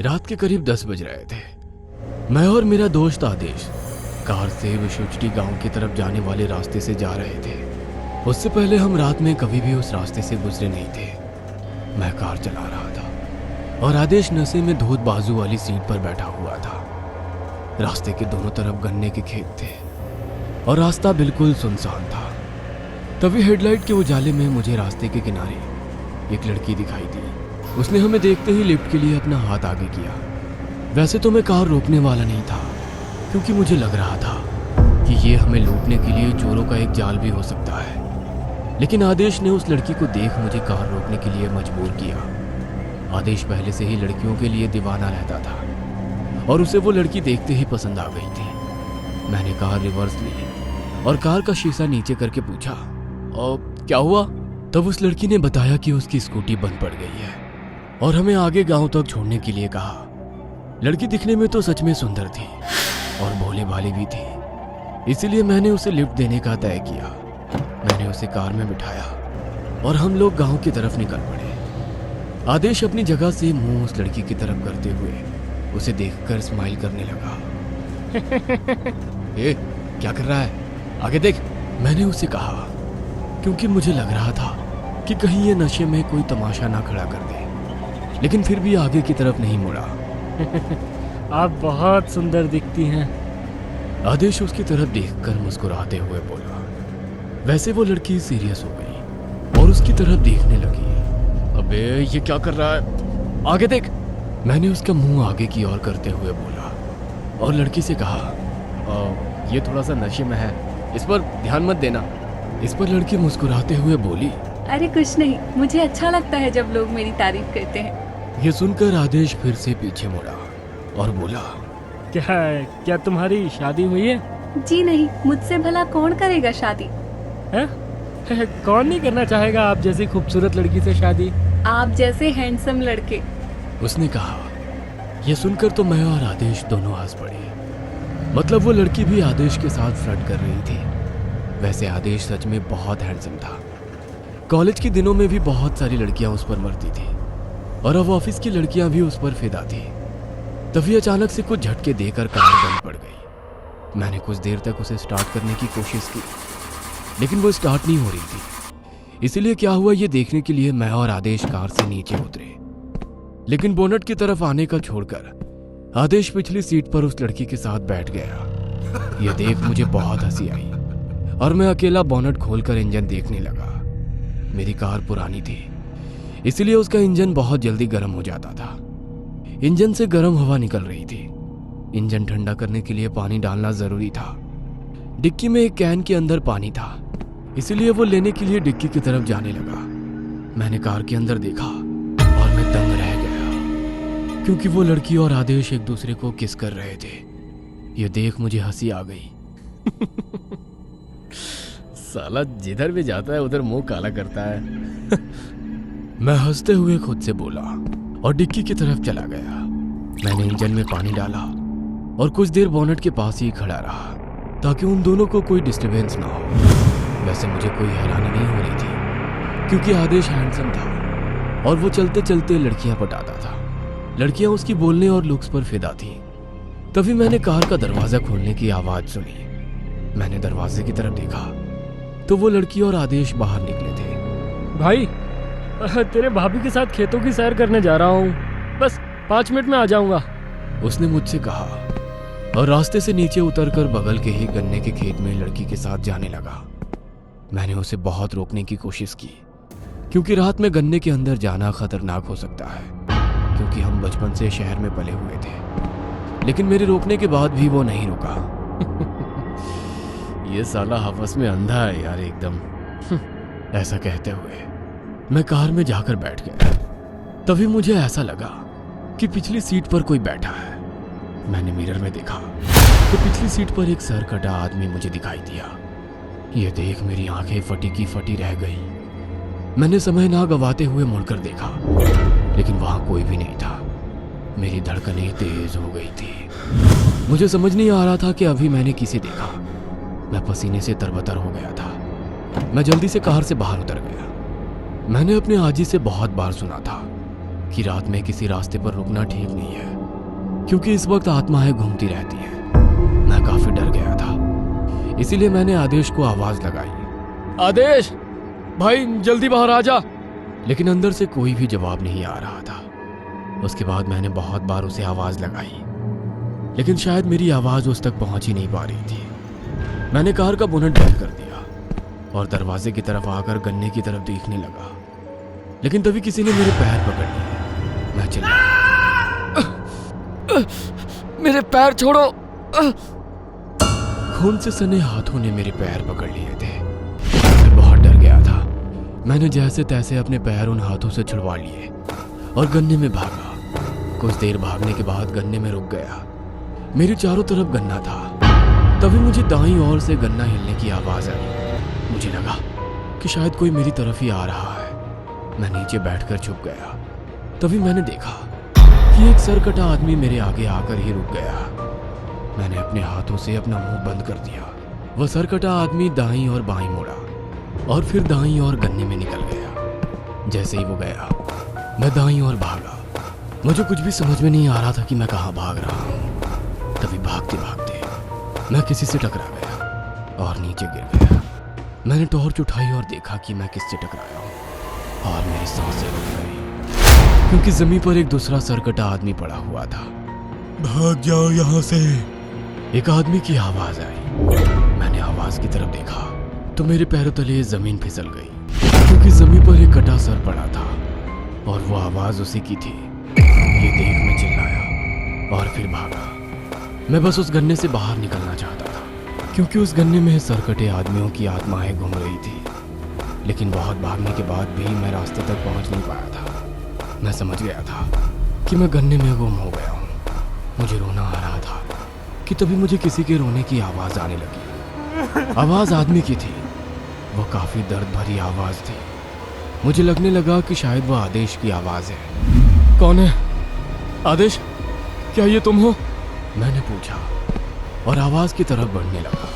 रात के करीब 10 बज रहे थे। मैं और मेरा दोस्त आदेश कार से विशुचटी गांव की तरफ जाने वाले रास्ते से जा रहे थे। उससे पहले हम रात में कभी भी उस रास्ते से गुजरे नहीं थे। मैं कार चला रहा था और आदेश नशे में धोत बाजू वाली सीट पर बैठा हुआ था। रास्ते के दोनों तरफ गन्ने के खेत थे और रास्ता बिल्कुल सुनसान था। तभी हेडलाइट के उजाले में मुझे रास्ते के किनारे एक लड़की दिखाई दी। उसने हमें देखते ही लिफ्ट के लिए अपना हाथ आगे किया। वैसे तो मैं कार रोकने वाला नहीं था, क्योंकि मुझे लग रहा था कि ये हमें लूटने के लिए चोरों का एक जाल भी हो सकता है। लेकिन आदेश ने उस लड़की को देख मुझे कार रोकने के लिए मजबूर किया। आदेश पहले से ही लड़कियों के लिए दीवाना रहता था और उसे वो लड़की देखते ही पसंद आ गई थी। मैंने कार रिवर्स ली और कार का शीशा नीचे करके पूछा, और क्या हुआ? तब उस लड़की ने बताया कि उसकी स्कूटी बंद पड़ गई है और हमें आगे गांव तक छोड़ने के लिए कहा। लड़की दिखने में तो सच में सुंदर थी और भोली भाली भी थी, इसीलिए मैंने उसे लिफ्ट देने का तय किया। मैंने उसे कार में बिठाया और हम लोग गांव की तरफ निकल पड़े। आदेश अपनी जगह से मुंह उस लड़की की तरफ करते हुए उसे देखकर स्माइल करने लगा। ए, क्या कर रहा है? आगे देख, मैंने उसे कहा, क्योंकि मुझे लग रहा था कि कहीं ये नशे में कोई तमाशा ना खड़ा कर दे। लेकिन फिर भी आगे की तरफ नहीं मुड़ा। आप बहुत सुंदर दिखती हैं। आदेश उसकी तरफ देखकर मुस्कुराते हुए बोला। वैसे वो लड़की सीरियस हो गई और उसकी तरफ देखने लगी। अबे ये क्या कर रहा है? आगे देख, मैंने उसका मुंह आगे की ओर करते हुए बोला और लड़की से कहा, ये थोड़ा सा नशे में है, इस पर ध्यान मत देना। इस पर लड़की मुस्कुराते हुए बोली, अरे कुछ नहीं, मुझे अच्छा लगता है जब लोग मेरी तारीफ करते हैं। ये सुनकर आदेश फिर से पीछे मुड़ा और बोला, क्या तुम्हारी शादी हुई है? जी नहीं, मुझसे भला कौन करेगा शादी? है? कौन नहीं करना चाहेगा आप जैसी खूबसूरत लड़की से शादी? आप जैसे हैंडसम लड़के। उसने कहा। यह सुनकर तो मैं और आदेश दोनों हंस पड़े। मतलब वो लड़की भी आदेश के साथ फ्लर्ट कर रही थी। वैसे आदेश सच में बहुत हैंडसम था। कॉलेज के दिनों में भी बहुत सारी लड़कियां उस पर मरती थी और अब ऑफिस की लड़कियां भी उस पर फिदा थी। तभी अचानक से कुछ झटके देकर कार बंद पड़ गई। मैंने कुछ देर तक उसे स्टार्ट करने की कोशिश की, लेकिन वो स्टार्ट नहीं हो रही थी। इसीलिए क्या हुआ ये देखने के लिए मैं और आदेश कार से नीचे उतरे। लेकिन बोनट की तरफ आने का छोड़कर आदेश पिछली सीट पर उस लड़की के साथ बैठ गया। यह देख मुझे बहुत हंसी आई और मैं अकेला बोनट खोलकर इंजन देखने लगा। मेरी कार पुरानी थी, इसलिए उसका इंजन बहुत जल्दी गर्म हो जाता था। इंजन से गर्म हवा निकल रही थी। इंजन ठंडा करने के लिए पानी डालना जरूरी था। डिक्की में एक कैन के अंदर पानी था, इसलिए वो लेने के लिए डिक्की की तरफ जाने लगा। मैंने कार के अंदर देखा और मैं दंग रह गया, क्योंकि वो लड़की और आदेश एक दूसरे को किस कर रहे थे। ये देख मुझे हंसी आ गई। साला जिधर भी जाता है उधर मुंह काला करता है। मैं हंसते हुए खुद से बोला और डिक्की की तरफ चला गया। मैंने इंजन में पानी डाला और कुछ देर बोनट के पास ही खड़ा रहा ताकि उन दोनों को कोई डिस्टरबेंस ना हो। वैसे मुझे कोई हैरानी नहीं हो रही थी, क्योंकि आदेश हैंडसम था और वो चलते चलते लड़कियां पटाता था। लड़कियां उसकी बोलने और लुक्स पर फिदा थी। तभी मैंने कार का दरवाजा खोलने की आवाज सुनी। मैंने दरवाजे की तरफ देखा तो वो लड़की और आदेश बाहर निकले थे। भाई, तेरे भाभी के साथ खेतों की सैर करने जा रहा हूँ, बस 5 मिनट में आ जाऊंगा, उसने मुझसे कहा और रास्ते से नीचे उतरकर बगल के ही गन्ने के खेत में लड़की के साथ जाने लगा। मैंने उसे बहुत रोकने की कोशिश की, क्योंकि रात में गन्ने के अंदर जाना खतरनाक हो सकता है, क्योंकि हम बचपन से शहर में पले हुए थे। लेकिन मेरे रोकने के बाद भी वो नहीं रुका। ये साला हवस में अंधा है यार एकदम। ऐसा कहते हुए मैं कार में जाकर बैठ गया। तभी मुझे ऐसा लगा कि पिछली सीट पर कोई बैठा है। मैंने मिरर में देखा तो पिछली सीट पर एक सर कटा आदमी मुझे दिखाई दिया। यह देख मेरी आंखें फटी की फटी रह गई। मैंने समय ना गवाते हुए मुड़कर देखा, लेकिन वहां कोई भी नहीं था। मेरी धड़कनें तेज हो गई थी। मुझे समझ नहीं आ रहा था कि अभी मैंने किसे देखा। मैं पसीने से तरबतर हो गया था। मैं जल्दी से कार से बाहर उतर गया। मैंने अपने आजी से बहुत बार सुना था कि रात में किसी रास्ते पर रुकना ठीक नहीं है, क्योंकि इस वक्त आत्माएं घूमती रहती हैं। मैं काफी डर गया था, इसीलिए मैंने आदेश को आवाज लगाई, आदेश भाई जल्दी बाहर आ जा। लेकिन अंदर से कोई भी जवाब नहीं आ रहा था। उसके बाद मैंने बहुत बार उसे आवाज लगाई, लेकिन शायद मेरी आवाज उस तक पहुंच ही नहीं पा रही थी। मैंने कार का बोनट बंद कर दिया और दरवाजे की तरफ आकर गन्ने की तरफ देखने लगा, लेकिन तभी किसी ने मेरे पैर पकड़ लिए। मैं चिल्लाया, मेरे पैर छोड़ो। खून से सने हाथों ने मेरे पैर पकड़ लिए थे। मैं बहुत डर गया था। मैंने जैसे तैसे अपने पैर उन हाथों से छुड़वा लिए और गन्ने में भागा। कुछ देर भागने के बाद गन्ने में रुक गया। मेरी चारों तरफ गन्ना था। तभी मुझे दाईं ओर से गन्ना हिलने की आवाज आई। मुझे लगा कि शायद कोई मेरी तरफ ही आ रहा है। मैं नीचे बैठकर छुप गया। तभी मैंने देखा कि एक सरकटा आदमी मेरे आगे आकर ही रुक गया। मैंने अपने हाथों से अपना मुंह बंद कर दिया। वह सरकटा आदमी दाईं और बाईं मुड़ा और फिर दाईं और गन्ने में निकल गया। जैसे ही वो गया, मैं दाईं और भागा। मुझे कुछ भी समझ में नहीं आ रहा था कि मैं कहाँ भाग रहा हूँ। तभी भागते भागते मैं किसी से टकरा गया और नीचे गिर गया। मैंने टॉर्च उठाई और देखा कि मैं किससे टकराया हूँ और मेरी सांसें रुक गई, क्योंकि जमीन पर एक दूसरा सरकटा आदमी पड़ा हुआ था। भाग जाओ यहाँ से, एक आदमी की आवाज आई। मैंने आवाज की तरफ देखा तो मेरे पैरों तले जमीन फिसल गई, क्योंकि जमीन पर एक कटा सर पड़ा था और वो आवाज उसी की थी। ये देख मैं चिल्लाया और फिर भागा। मैं बस उस गन्ने से बाहर निकलना चाहता था, क्योंकि उस गन्ने में सरकटे आदमियों की आत्माएं घूम रही थी। लेकिन बहुत भागने के बाद भी मैं रास्ते तक पहुंच नहीं पाया था। मैं समझ गया था कि मैं गन्ने में गुम हो गया हूँ। मुझे रोना आ रहा था कि तभी मुझे किसी के रोने की आवाज आने लगी। आवाज आदमी की थी। वो काफी दर्द भरी आवाज थी। मुझे लगने लगा कि शायद वह आदेश की आवाज है। कौन है? आदेश, क्या ये तुम हो? मैंने पूछा और आवाज की तरफ बढ़ने लगा।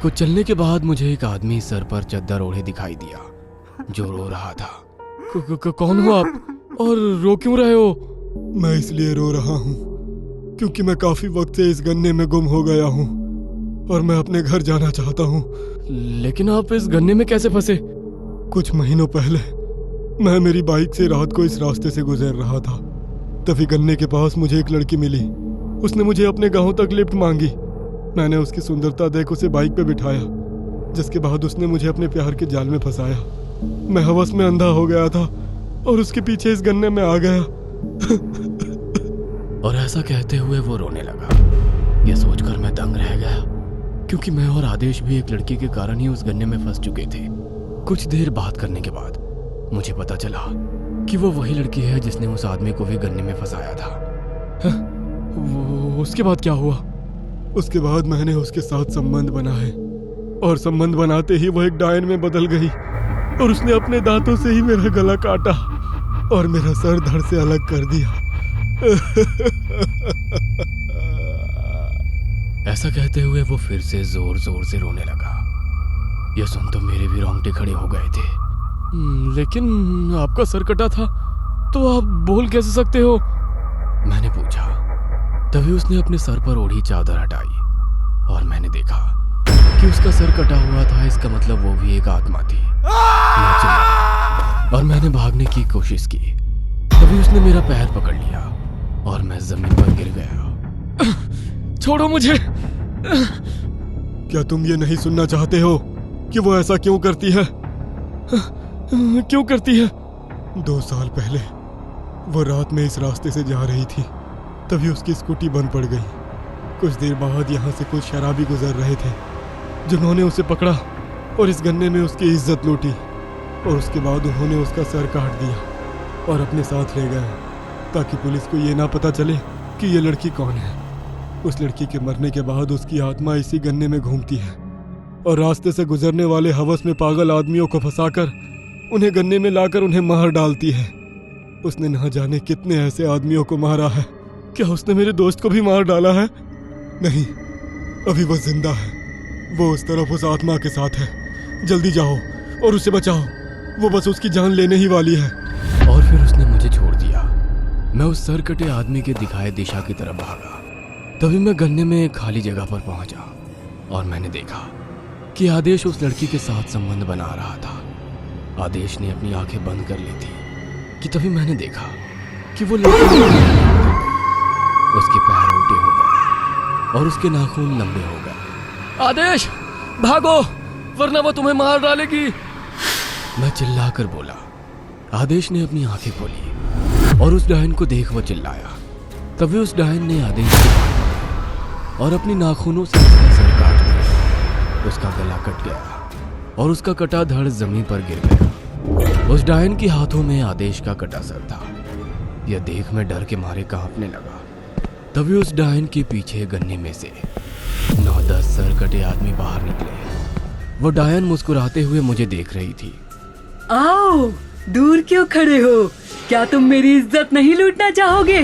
कुछ चलने के बाद मुझे एक आदमी सर पर चद्दर ओढ़े दिखाई दिया जो रो रहा था। कौन हो आप और रो क्यों रहे हो? मैं इसलिए रो रहा हूँ क्योंकि मैं काफी वक्त से इस गन्ने में गुम हो गया हूँ और मैं अपने घर जाना चाहता हूँ। लेकिन आप इस गन्ने में कैसे फंसे? कुछ महीनों पहले मैं मेरी बाइक से रात को इस रास्ते से गुजर रहा था। तभी गन्ने के पास मुझे एक लड़की मिली। उसने मुझे अपने गांव तक लिफ्ट मांगी। मैंने उसकी सुंदरता देख उसे बाइक पे बिठाया, जिसके बाद उसने मुझे अपने प्यार के जाल में फंसाया। मैं हवस में अंधा हो गया था और उसके पीछे इस गन्ने में आ गया। और ऐसा कहते हुए वो रोने लगा। यह सोचकर मैं दंग रह गया, क्योंकि मैं और आदेश भी एक लड़की के कारण ही उस गन्ने में फंस चुके थे। कुछ देर बात करने के बाद मुझे पता चला कि वो वही लड़की है जिसने उस आदमी को भी गन्ने में फंसाया था। उसके बाद क्या हुआ? उसके बाद मैंने उसके साथ संबंध बनाए और संबंध बनाते ही वो एक डायन में बदल गई और उसने अपने दांतों से ही मेरा गला काटा और मेरा सर धड़ से अलग कर दिया। ऐसा कहते हुए वो फिर से जोर जोर से रोने लगा। यह सुन तो मेरे भी रोंगटे खड़े हो गए थे। लेकिन आपका सर कटा था तो आप बोल कैसे सकते हो? मैंने पूछा। तभी उसने अपने सर पर ओढ़ी चादर हटाई और मैंने देखा कि उसका सर कटा हुआ था। इसका मतलब वो भी एक आत्मा थी। मैं चिल्लाया और मैंने भागने की कोशिश की। तभी उसने मेरा पैर पकड़ लिया और मैं जमीन पर गिर गया। छोड़ो मुझे। क्या तुम ये नहीं सुनना चाहते हो कि वो ऐसा क्यों करती है? क्यों करती है? 2 साल पहले वो रात में इस रास्ते से जा रही थी। तभी उसकी स्कूटी बंद पड़ गई। कुछ देर बाद यहाँ से कुछ शराबी गुजर रहे थे, जिन्होंने उसे पकड़ा और इस गन्ने में उसकी इज्जत लूटी और उसके बाद उन्होंने उसका सर काट दिया और अपने साथ ले गए, ताकि पुलिस को ये ना पता चले कि ये लड़की कौन है। उस लड़की के मरने के बाद उसकी आत्मा इसी गन्ने में घूमती है और रास्ते से गुजरने वाले हवस में पागल आदमियों को फंसाकर उन्हें गन्ने में लाकर उन्हें मार डालती है। उसने न जाने कितने ऐसे आदमियों को मारा है। क्या उसने मेरे दोस्त को भी मार डाला है? नहीं, अभी वो जिंदा है। वो उस तरफ उस आत्मा के साथ है। जल्दी जाओ और उसे बचाओ। वो बस उसकी जान लेने ही वाली है। और फिर उसने मुझे छोड़ दिया मैं उस सरकटे आदमी के दिखाए दिशा की तरफ भागा। तभी मैं गन्ने में एक खाली जगह पर पहुंचा और मैंने देखा कि आदेश उस लड़की के साथ संबंध बना रहा था। आदेश ने अपनी आंखें बंद कर ली थी कि तभी मैंने देखा कि वो लड़की उसके पैर उल्टे हो गए और उसके नाखून लंबे हो गए। आदेश भागो, वरना वो तुम्हें मार डालेगी। मैं चिल्लाकर बोला। आदेश ने अपनी आंखें खोली और उस डायन को देख वो चिल्लाया। तभी उस डायन ने आदेश को मारा और अपनी नाखूनों से उसका सर काट दिया। उसका गला कट गया और उसका कटा धड़ जमीन पर गिर गया। उस डायन के हाथों में आदेश का कटा सर था। यह देख मैं डर के मारे कांपने लगा। तभी उस डायन के पीछे गन्ने में से 9-10 सर कटे आदमी बाहर निकले। वो डायन मुस्कुराते हुए मुझे देख रही थी। आओ, दूर क्यों खड़े हो? क्या तुम मेरी इज्जत नहीं लूटना चाहोगे?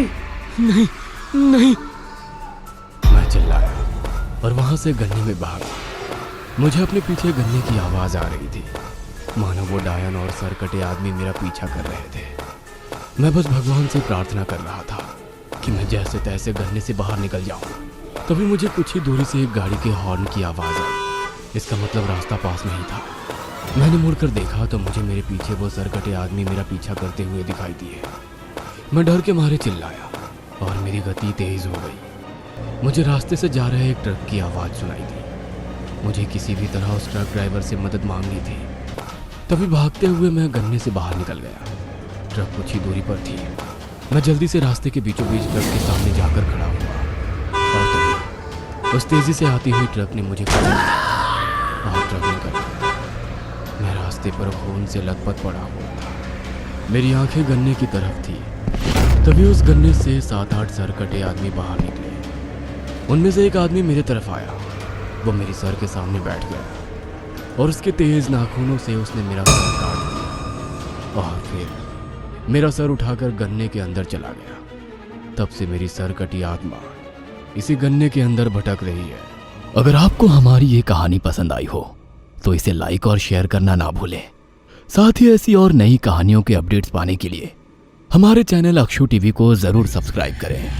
नहीं नहीं, मैं चिल्लाया और वहां से गन्ने में भागा। मुझे अपने पीछे गन्ने की आवाज आ रही थी, मानो वो डायन और सरकटे आदमी मेरा पीछा कर रहे थे। मैं बस भगवान से प्रार्थना कर रहा था कि मैं जैसे तैसे गन्ने से बाहर निकल जाऊं। तभी मुझे कुछ ही दूरी से एक गाड़ी के हॉर्न की आवाज आई। इसका मतलब रास्ता पास में ही था। मैंने मुड़कर देखा तो मुझे मेरे पीछे वो सरकटे आदमी मेरा पीछा करते हुए दिखाई दिए। मैं डर के मारे चिल्लाया और मेरी गति तेज हो गई। मुझे रास्ते से जा रहे एक ट्रक की आवाज़ सुनाई दी। मुझे किसी भी तरह उस ट्रक ड्राइवर से मदद मांगनी थी। तभी भागते हुए मैं गन्ने से बाहर निकल गया। ट्रक कुछ ही दूरी पर थी। मैं जल्दी से रास्ते के बीचों बीच ट्रक के सामने जाकर खड़ा हुआ और तभी उस तेजी से आती हुई ट्रक ने मुझे पकड़ लिया और ट्रक निकल गया। मैं रास्ते पर खून से लथपथ पड़ा हुआ था। मेरी आंखें गन्ने की तरफ थी। तभी उस गन्ने से 7-8 सरकटे आदमी बाहर निकले। उनमें से एक आदमी मेरे तरफ आया। वो मेरी सर के सामने बैठ गया और उसके तेज नाखूनों से उसने मेरा सर काट दिया और फिर मेरा सर उठाकर गन्ने के अंदर चला गया। तब से मेरी सरकटी आत्मा इसी गन्ने के अंदर भटक रही है। अगर आपको हमारी ये कहानी पसंद आई हो तो इसे लाइक और शेयर करना ना भूलें। साथ ही ऐसी और नई कहानियों के अपडेट्स पाने के लिए हमारे चैनल अक्षु टीवी को जरूर सब्सक्राइब करें।